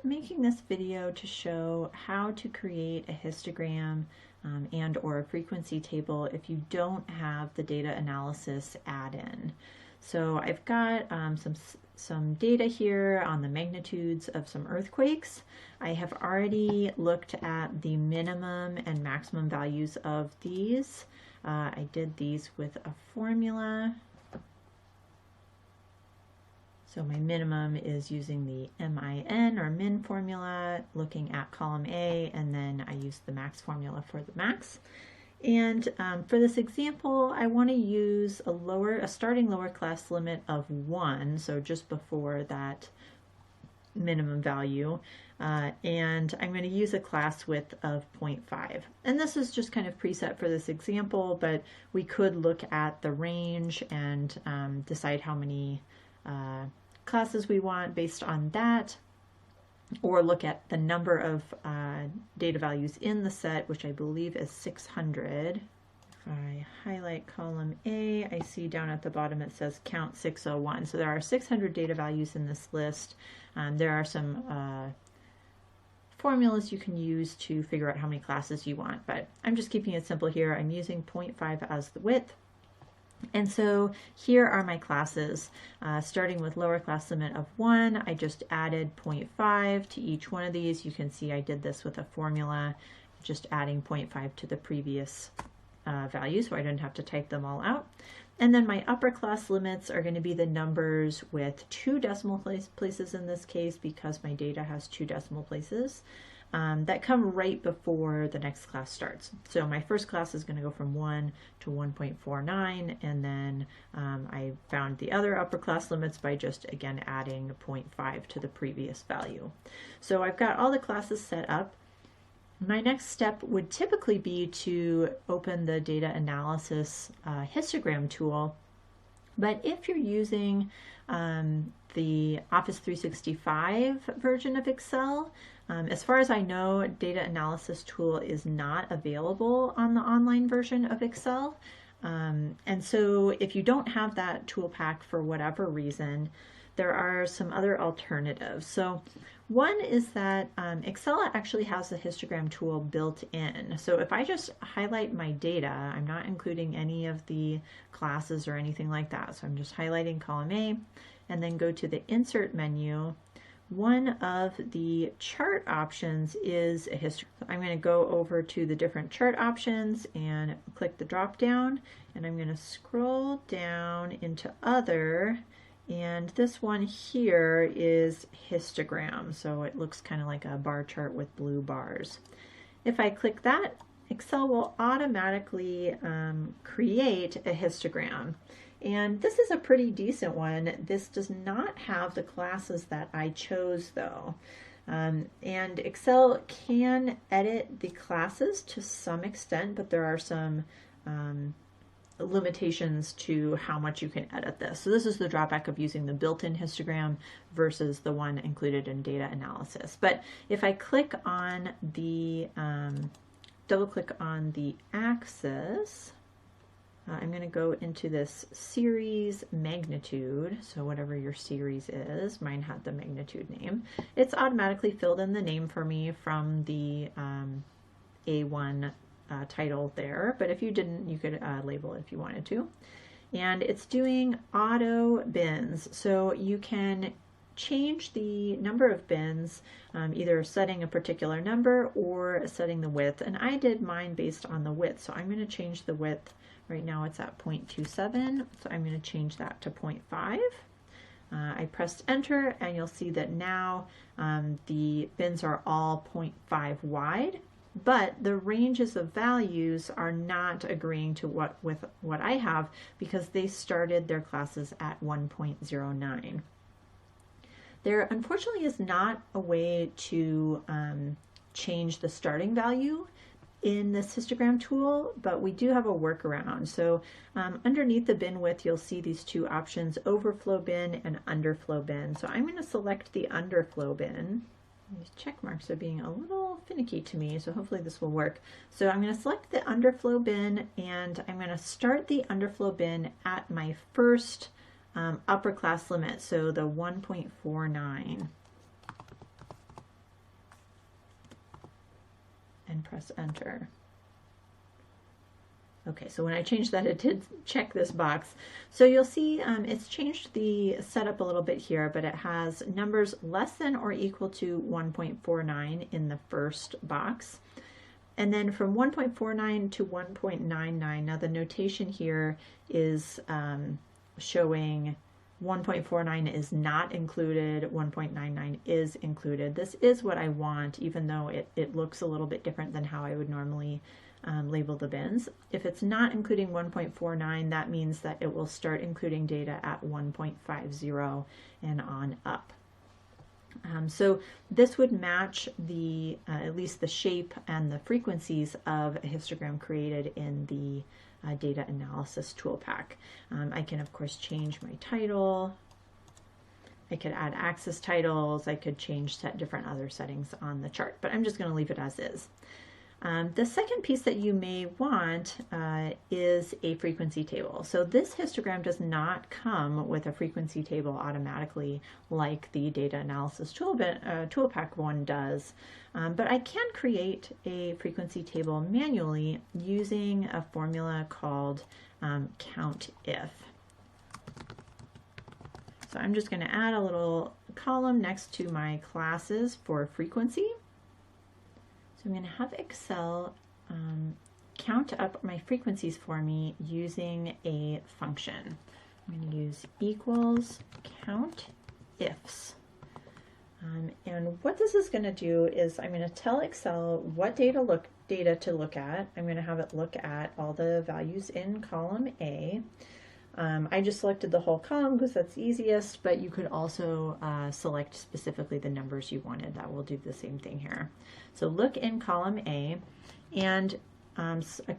making this video to show how to create a histogram and or a frequency table if you don't have the data analysis add-in. So I've got some data here on the magnitudes of some earthquakes. I have already looked at the minimum and maximum values of these. I did these with a formula. So my minimum is using the MIN or min formula, looking at column A, and then I use the max formula for the max. And for this example, I want to use a starting lower class limit of 1, so just before that minimum value, and I'm going to use a class width of 0.5. And this is just kind of preset for this example, but we could look at the range and decide how many classes we want based on that, or look at the number of data values in the set, which I believe is 600. If I highlight column A, I see down at the bottom it says count 601. So there are 600 data values in this list. There are some formulas you can use to figure out how many classes you want, but I'm just keeping it simple here. I'm using 0.5 as the width. And so here are my classes, starting with lower class limit of 1. I just added 0.5 to each one of these. You can see I did this with a formula, just adding 0.5 to the previous value, so I didn't have to type them all out. And then my upper class limits are going to be the numbers with 2 decimal places in this case, because my data has 2 decimal places. That come right before the next class starts. So my first class is going to go from 1 to 1.49, and then I found the other upper class limits by just again adding 0.5 to the previous value. So I've got all the classes set up. My next step would typically be to open the Data Analysis Histogram tool. But if you're using the Office 365 version of Excel, as far as I know, Data Analysis Tool is not available on the online version of Excel. And so if you don't have that tool pack for whatever reason, there are some other alternatives. So one is that Excel actually has the histogram tool built in. So if I just highlight my data, I'm not including any of the classes or anything like that. So I'm just highlighting column A and then go to the Insert menu. One of the chart options is a histogram. So I'm going to go over to the different chart options and click the drop down, and I'm going to scroll down into Other, and this one here is histogram. So it looks kind of like a bar chart with blue bars. If I click that, Excel will automatically create a histogram. And this is a pretty decent one. This does not have the classes that I chose though. And Excel can edit the classes to some extent, but there are some limitations to how much you can edit this. So this is the drawback of using the built-in histogram versus the one included in data analysis. But if I click on the, double click on the axis, I'm going to go into this series magnitude, so whatever your series is. Mine had the magnitude name. It's automatically filled in the name for me from the A1 title there, but if you didn't, you could label it if you wanted to. And it's doing auto bins, so you can change the number of bins, either setting a particular number or setting the width, and I did mine based on the width, so I'm going to change the width. Right now it's at 0.27, so I'm going to change that to 0.5. I pressed enter, and you'll see that now the bins are all 0.5 wide, but the ranges of values are not agreeing to with what I have, because they started their classes at 1.09. There unfortunately is not a way to change the starting value in this histogram tool, but we do have a workaround. So underneath the bin width, you'll see these two options, overflow bin and underflow bin. So I'm going to select the underflow bin. These check marks are being a little finicky to me, so hopefully this will work. So I'm going to select the underflow bin, and I'm going to start the underflow bin at my first upper class limit, so the 1.49. and press enter. Okay, so when I changed that, it did check this box. So you'll see it's changed the setup a little bit here, but it has numbers less than or equal to 1.49 in the first box. And then from 1.49 to 1.99, now the notation here is showing 1.49 is not included, 1.99 is included. This is what I want, even though it looks a little bit different than how I would normally label the bins. If it's not including 1.49, that means that it will start including data at 1.50 and on up. So this would match the at least the shape and the frequencies of a histogram created in the Data Analysis Toolpak. I can of course change my title. I could add axis titles. I could change different other settings on the chart, but I'm just going to leave it as is. The second piece that you may want is a frequency table. So this histogram does not come with a frequency table automatically like the Data Analysis Toolpak one does, but I can create a frequency table manually using a formula called COUNTIF. So I'm just going to add a little column next to my classes for frequency. So I'm going to have Excel count up my frequencies for me using a function. I'm going to use equals COUNTIFs. And what this is going to do is I'm going to tell Excel what data to look at. I'm going to have it look at all the values in column A. I just selected the whole column because that's easiest, but you could also select specifically the numbers you wanted. That will do the same thing here. So look in column A and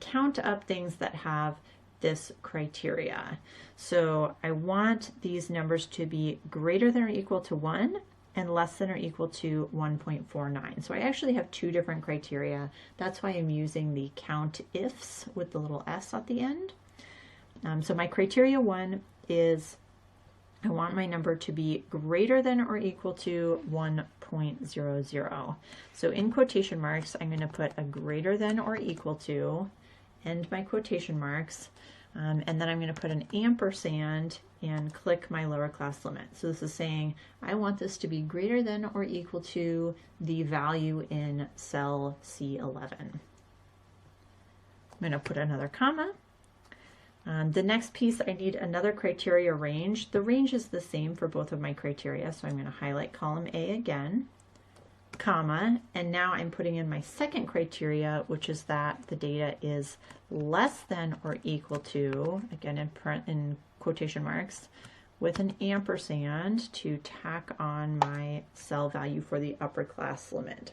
count up things that have this criteria. So I want these numbers to be greater than or equal to 1 and less than or equal to 1.49. So I actually have two different criteria. That's why I'm using the COUNTIFs with the little s at the end. So my criteria 1 is I want my number to be greater than or equal to 1.00. So in quotation marks, I'm going to put a greater than or equal to, end my quotation marks, and then I'm going to put an ampersand and click my lower class limit. So this is saying I want this to be greater than or equal to the value in cell C11. I'm going to put another comma. The next piece, I need another criteria range. The range is the same for both of my criteria, so I'm going to highlight column A again, comma, and now I'm putting in my second criteria, which is that the data is less than or equal to, again in quotation marks, with an ampersand to tack on my cell value for the upper class limit.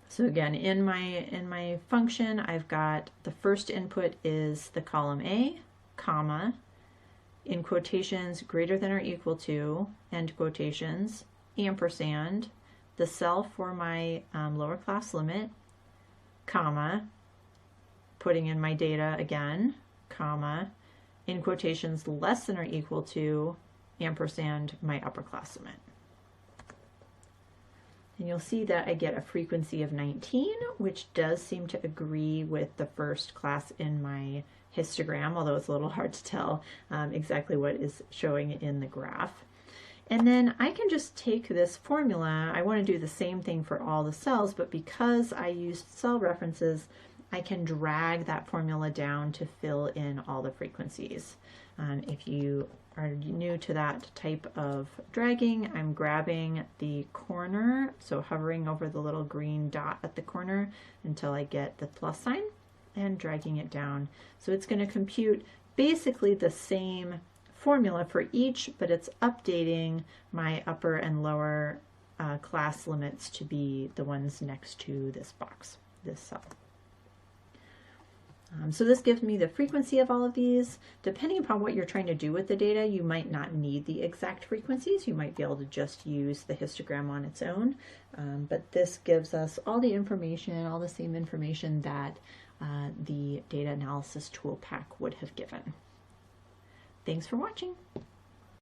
So again, in my function, I've got the first input is the column A, comma, in quotations greater than or equal to, end quotations, ampersand, the cell for my lower class limit, comma, putting in my data again, comma, in quotations less than or equal to, ampersand, my upper class limit. And you'll see that I get a frequency of 19, which does seem to agree with the first class in my histogram, although it's a little hard to tell exactly what is showing in the graph. And then I can just take this formula. I want to do the same thing for all the cells, but because I used cell references, I can drag that formula down to fill in all the frequencies. If you are new to that type of dragging, I'm grabbing the corner, so hovering over the little green dot at the corner until I get the plus sign and dragging it down. So it's going to compute basically the same formula for each, but it's updating my upper and lower class limits to be the ones next to this box, this cell. So this gives me the frequency of all of these. Depending upon what you're trying to do with the data, you might not need the exact frequencies. You might be able to just use the histogram on its own. But this gives us all the information, all the same information that the Data Analysis Toolpak would have given. Thanks for watching.